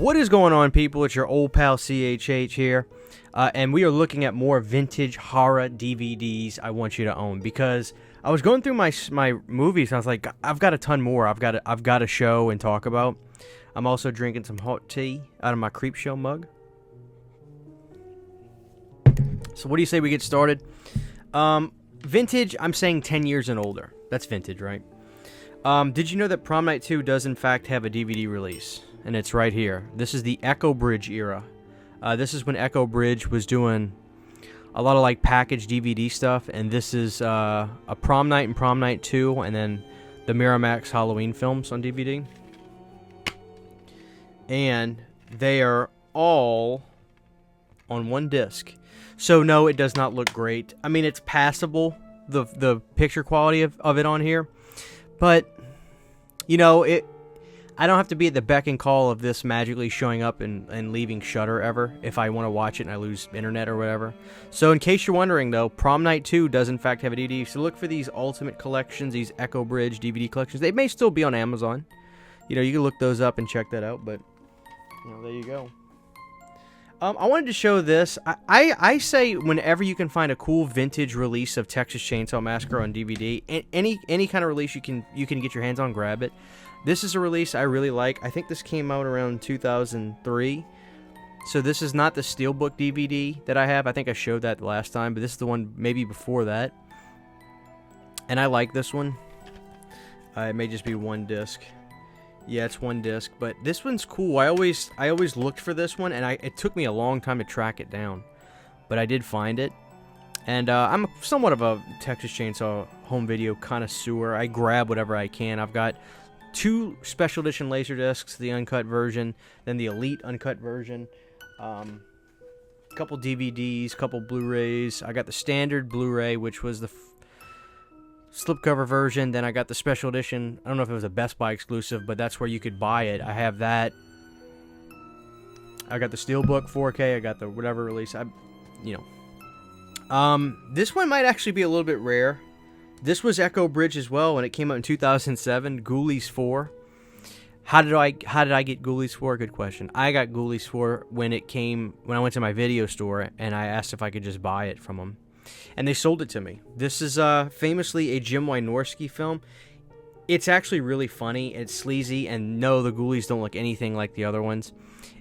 What is going on, people? It's your old pal CHH here, and we are looking at more vintage horror DVDs I want you to own, because I was going through my movies and I was like, I've got a ton more I've got to show and talk about. I'm also drinking some hot tea out of my Creep Show mug. So what do you say we get started? Vintage, I'm saying 10 years and older. That's vintage, right? Did you know that Prom Night 2 does in fact have a DVD release? And it's right here. This is the Echo Bridge era. This is when Echo Bridge was doing a lot of like packaged DVD stuff, and this is a Prom Night and Prom Night 2, and then the Miramax Halloween films on DVD. And they are all on one disc. So no, it does not look great. I mean, it's passable, the picture quality of it on here, but you know, I don't have to be at the beck and call of this magically showing up and leaving Shudder ever if I want to watch it and I lose internet or whatever. So in case you're wondering, though, Prom Night 2 does in fact have a DVD. So look for these Ultimate Collections, these Echo Bridge DVD collections. They may still be on Amazon. You know, you can look those up and check that out, but you know, there you go. I wanted to show this. I say whenever you can find a cool vintage release of Texas Chainsaw Massacre on DVD, any kind of release you can get your hands on, grab it. This is a release I really like. I think this came out around 2003. So this is not the Steelbook DVD that I have. I think I showed that last time, but this is the one maybe before that. And I like this one. It may just be one disc. Yeah, it's one disc, but this one's cool. I always looked for this one, and it took me a long time to track it down, but I did find it. And I'm somewhat of a Texas Chainsaw home video connoisseur. I grab whatever I can. I've got 2 special edition Laserdiscs, the uncut version, then the Elite uncut version, couple DVDs, couple Blu-rays. I got the standard Blu-ray, which was the slipcover version. Then I got the special edition. I don't know if it was a Best Buy exclusive, but that's where you could buy it. I have that. I got the Steelbook 4K. I got the whatever release. This one might actually be a little bit rare. This was Echo Bridge as well, and it came out in 2007. Ghoulies 4. How did I get Ghoulies 4? Good question. I got Ghoulies 4 when I went to my video store and I asked if I could just buy it from them, and they sold it to me. This is famously a Jim Wynorski film. It's actually really funny. It's sleazy, and no, the Ghoulies don't look anything like the other ones.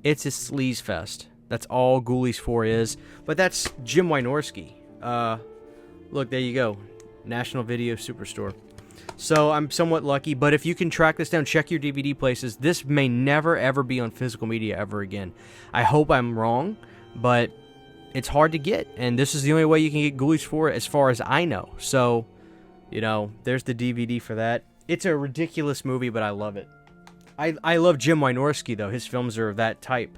It's a sleaze fest. That's all Ghoulies 4 is. But that's Jim Wynorski. Look, there you go. National Video Superstore. So I'm somewhat lucky, but if you can track this down, check your DVD places. This may never ever be on physical media ever again. I hope I'm wrong, but it's hard to get, and this is the only way you can get Ghoulies 4 as far as I know. So, you know, there's the DVD for that. It's a ridiculous movie, but I love it. I love Jim Wynorski, though. His films are of that type.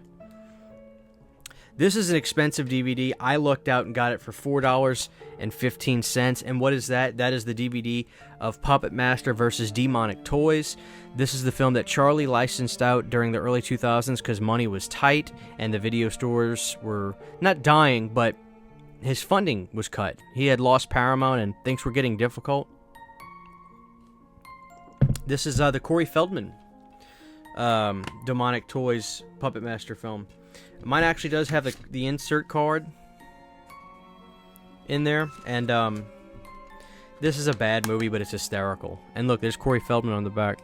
This is an expensive DVD. I looked out and got it for $4.15. And what is that? That is the DVD of Puppet Master vs. Demonic Toys. This is the film that Charlie licensed out during the early 2000s because money was tight and the video stores were not dying, but his funding was cut. He had lost Paramount and things were getting difficult. This is the Corey Feldman Demonic Toys Puppet Master film. Mine actually does have the insert card in there, and this is a bad movie, but it's hysterical. And look, there's Corey Feldman on the back.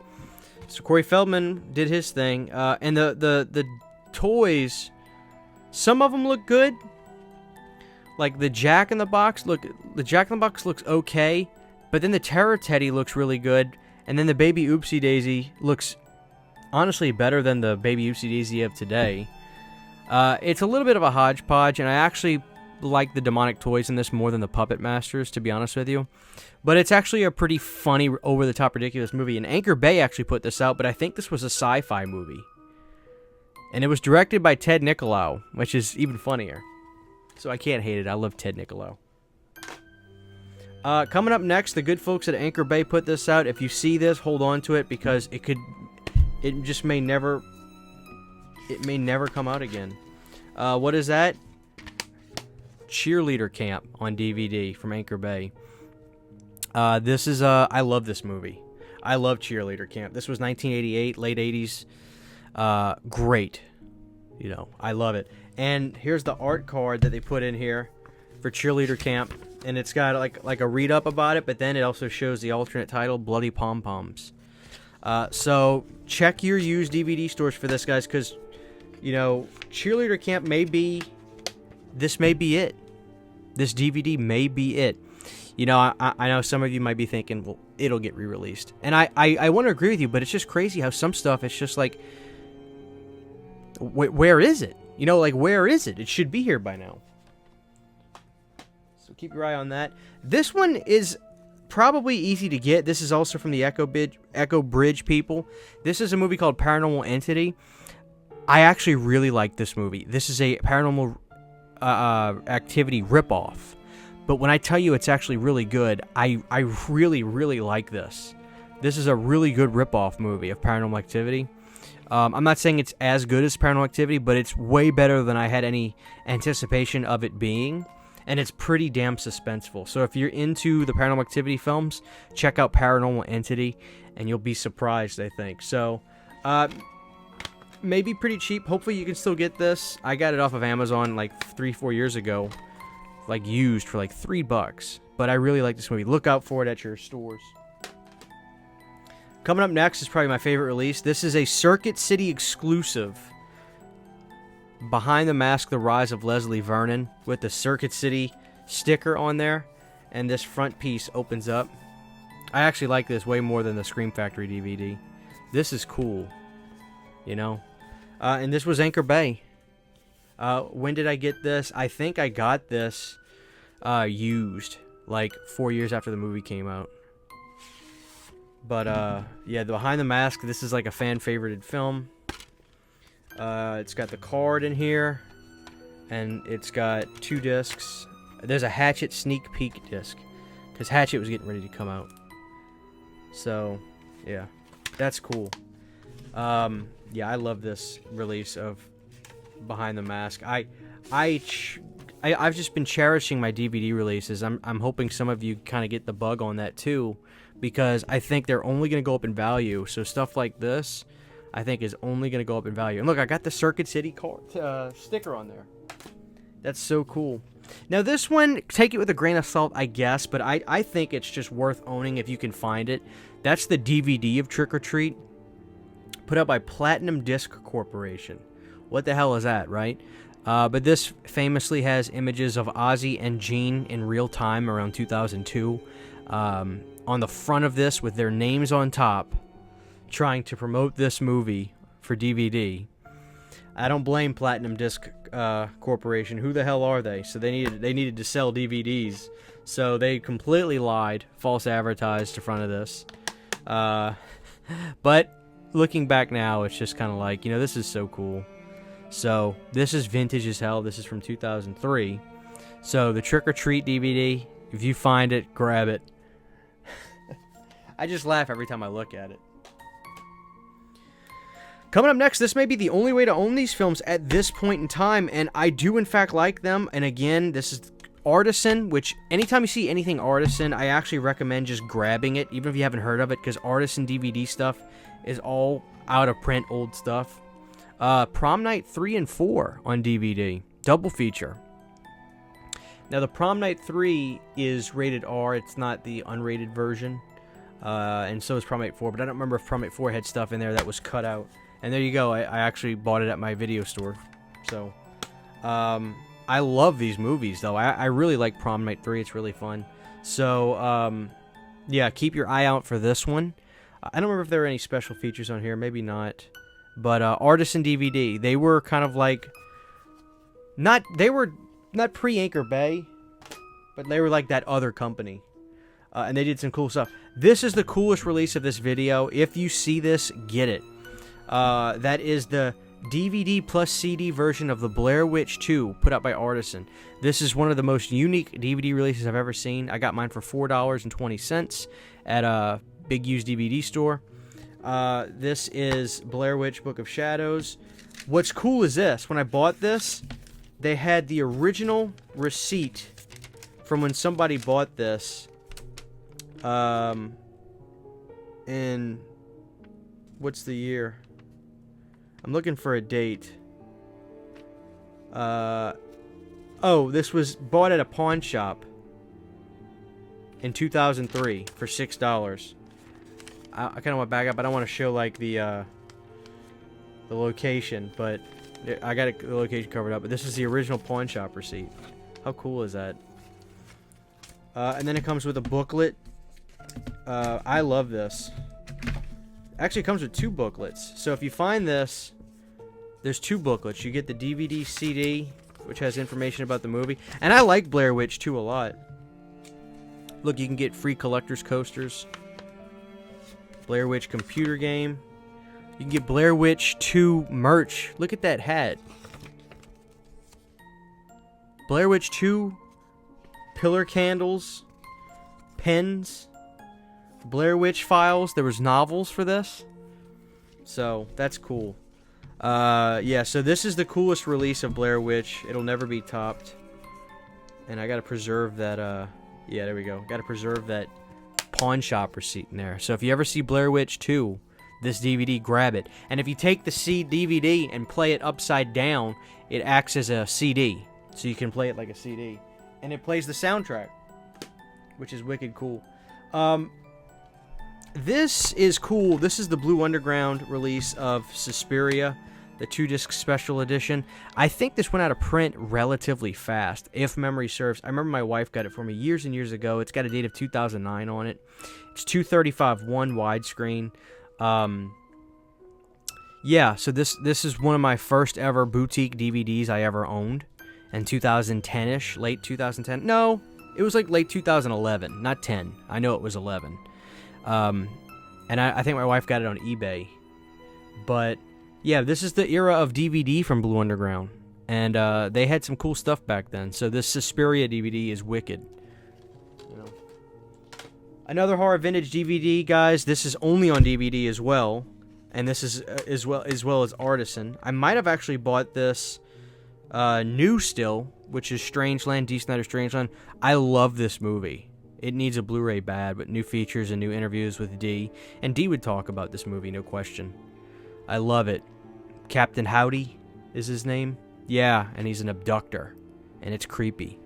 So Corey Feldman did his thing, and the toys, some of them look good. Like the Jack in the Box, the Jack in the Box looks okay, but then the Terror Teddy looks really good, and then the Baby Oopsie Daisy looks honestly better than the Baby Oopsie Daisy of today. It's a little bit of a hodgepodge, and I actually like the demonic toys in this more than the Puppet Masters, to be honest with you. But it's actually a pretty funny, over-the-top, ridiculous movie. And Anchor Bay actually put this out, but I think this was a sci-fi movie. And it was directed by Ted Nicolau, which is even funnier. So I can't hate it. I love Ted Nicolau. Coming up next, the good folks at Anchor Bay put this out. If you see this, hold on to it, because it may never come out again. What is that? Cheerleader Camp on DVD from Anchor Bay. This is I love this movie. I love Cheerleader Camp. This was 1988, late 80s. Great. You know, I love it. And here's the art card that they put in here for Cheerleader Camp, and it's got like a read up about it, but then it also shows the alternate title, Bloody Pom Poms. So check your used DVD stores for this, guys, because you know, Cheerleader Camp this may be it. This DVD may be it. You know, I know some of you might be thinking, well, it'll get re-released. And I want to agree with you, but it's just crazy how some stuff, it's just like, where is it? You know, like, where is it? It should be here by now. So keep your eye on that. This one is probably easy to get. This is also from the Echo Bridge people. This is a movie called Paranormal Entity. I actually really like this movie. This is a Paranormal Activity ripoff. But when I tell you it's actually really good, I really, really like this. This is a really good ripoff movie of Paranormal Activity. I'm not saying it's as good as Paranormal Activity, but it's way better than I had any anticipation of it being. And it's pretty damn suspenseful. So if you're into the Paranormal Activity films, check out Paranormal Entity, and you'll be surprised, I think. So, maybe pretty cheap. Hopefully you can still get this. I got it off of Amazon like 3-4 years ago, like used for like $3. But I really like this movie. Look out for it at your stores. Coming up next is probably my favorite release. This is a Circuit City exclusive. Behind the Mask, The Rise of Leslie Vernon, with the Circuit City sticker on there. And this front piece opens up. I actually like this way more than the Scream Factory DVD. This is cool. You know? And this was Anchor Bay. When did I get this? I think I got this used, like 4 years after the movie came out. But, yeah, Behind the Mask, this is like a fan-favorited film. It's got the card in here, and it's got 2 discs. There's a Hatchet sneak peek disc, because Hatchet was getting ready to come out. So, yeah, that's cool. Yeah, I love this release of Behind the Mask. I've just been cherishing my DVD releases. I'm hoping some of you kind of get the bug on that too, because I think they're only going to go up in value. So stuff like this, I think, is only going to go up in value. And look, I got the Circuit City sticker on there. That's so cool. Now this one, take it with a grain of salt, I guess, but I think it's just worth owning if you can find it. That's the DVD of Trick or Treat, put out by Platinum Disc Corporation. What the hell is that, right? But this famously has images of Ozzy and Gene in real time around 2002. On the front of this, with their names on top, trying to promote this movie for DVD. I don't blame Platinum Disc Corporation. Who the hell are they? So they needed to sell DVDs. So they completely lied, false advertised to front of this. But looking back now, it's just kind of like, you know, this is so cool. So this is vintage as hell. This is from 2003. So the Trick or Treat DVD, if you find it, grab it. I just laugh every time I look at it. Coming up next, this may be the only way to own these films at this point in time, and I do in fact like them. And again, this is Artisan, which anytime you see anything Artisan, I actually recommend just grabbing it, even if you haven't heard of it, because Artisan DVD stuff is all out of print old stuff. Prom Night 3 and 4 on DVD. Double feature. Now, the Prom Night 3 is rated R. It's not the unrated version. And so is Prom Night 4. But I don't remember if Prom Night 4 had stuff in there that was cut out. And there you go. I actually bought it at my video store. So, I love these movies, though. I really like Prom Night 3. It's really fun. So, yeah, keep your eye out for this one. I don't remember if there were any special features on here. Maybe not. But Artisan DVD, they were kind of like, they were not pre-Anchor Bay, but they were like that other company. And they did some cool stuff. This is the coolest release of this video. If you see this, get it. That is the DVD plus CD version of the Blair Witch 2, put out by Artisan. This is one of the most unique DVD releases I've ever seen. I got mine for $4.20 at a big used DVD store. This is Blair Witch Book of Shadows. What's cool is this. When I bought this, they had the original receipt from when somebody bought this. In what's the year? I'm looking for a date. Oh, this was bought at a pawn shop in 2003 for $6. I kind of want to back up. I don't want to show like the location, but I got the location covered up. But this is the original pawn shop receipt. How cool is that? And then it comes with a booklet. I love this. Actually, it comes with 2 booklets. So if you find this, there's 2 booklets. You get the DVD CD, which has information about the movie. And I like Blair Witch 2 a lot. Look, you can get free collector's coasters. Blair Witch computer game. You can get Blair Witch 2 merch. Look at that hat. Blair Witch 2 pillar candles, pens, Blair Witch files. There was novels for this. So, that's cool. Yeah, so this is the coolest release of Blair Witch. It'll never be topped. And I gotta preserve that, yeah, there we go. Gotta preserve that pawn shop receipt in there. So if you ever see Blair Witch 2, this DVD, grab it. And if you take the DVD and play it upside down, it acts as a CD. So you can play it like a CD. And it plays the soundtrack, which is wicked cool. This is cool. This is the Blue Underground release of Suspiria, the 2-disc special edition. I think this went out of print relatively fast, if memory serves. I remember my wife got it for me years and years ago. It's got a date of 2009 on it. It's 235/1 widescreen. Yeah, so this is one of my first ever boutique DVDs I ever owned. In 2010-ish, late 2010. No, it was like late 2011, not 10. I know it was 11. And I think my wife got it on eBay. But yeah, this is the era of DVD from Blue Underground. And they had some cool stuff back then. So this Suspiria DVD is wicked. You know. Another horror vintage DVD, guys. This is only on DVD as well. And this is as well as Artisan. I might have actually bought this new still, which is Strangeland, D. Snyder Strangeland. I love this movie. It needs a Blu-ray bad, but new features and new interviews with D. And D would talk about this movie, no question. I love it. Captain Howdy is his name. Yeah, and he's an abductor. And it's creepy.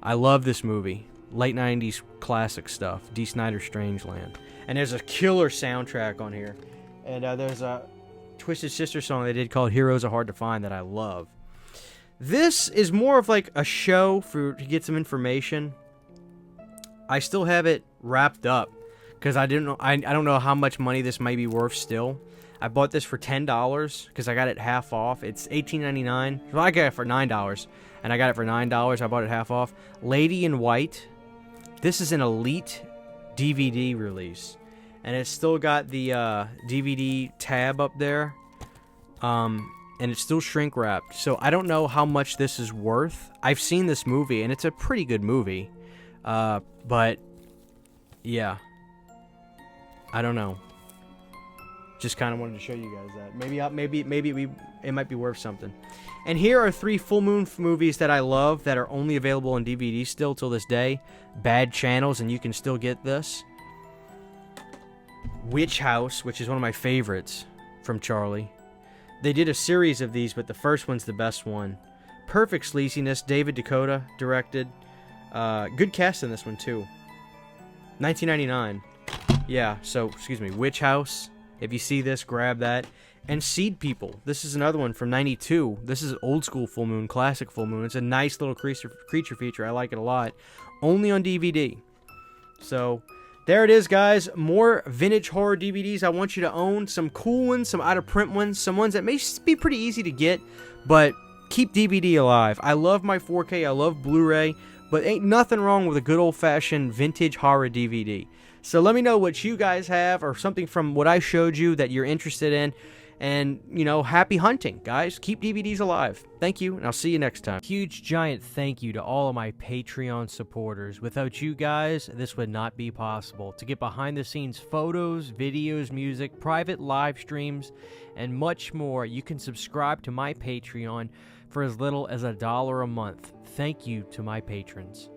I love this movie. Late 90s classic stuff. D. Snyder Strangeland. And there's a killer soundtrack on here. And there's a Twisted Sister song they did called Heroes Are Hard to Find that I love. This is more of like a show to get some information. I still have it wrapped up because I don't know how much money this might be worth still. I bought this for $10 because I got it half off. It's $18.99. Well, I got it for $9, and I got it for $9. I bought it half off. Lady in White. This is an elite DVD release, and it's still got the DVD tab up there. And it's still shrink wrapped. So I don't know how much this is worth. I've seen this movie, and it's a pretty good movie. But yeah, I don't know. Just kind of wanted to show you guys that. Maybe it might be worth something. And here are 3 full moon movies that I love that are only available on DVD still till this day. Bad channels, and you can still get this. Witch House, which is one of my favorites from Charlie. They did a series of these, but the first one's the best one. Perfect Sleaziness, David Dakota directed. Good cast in this one, too. 1999. Yeah, so, excuse me, Witch House. If you see this, grab that. And Seed People. This is another one from 92. This is old school full moon, classic full moon. It's a nice little creature feature. I like it a lot. Only on DVD. So, there it is, guys. More vintage horror DVDs I want you to own. Some cool ones, some out-of-print ones, some ones that may be pretty easy to get, but keep DVD alive. I love my 4K. I love Blu-ray, but ain't nothing wrong with a good old-fashioned vintage horror DVD. So let me know what you guys have or something from what I showed you that you're interested in. And, you know, happy hunting, guys. Keep DVDs alive. Thank you, and I'll see you next time. Huge, giant thank you to all of my Patreon supporters. Without you guys, this would not be possible. To get behind-the-scenes photos, videos, music, private live streams, and much more, you can subscribe to my Patreon for as little as $1 a month. Thank you to my patrons.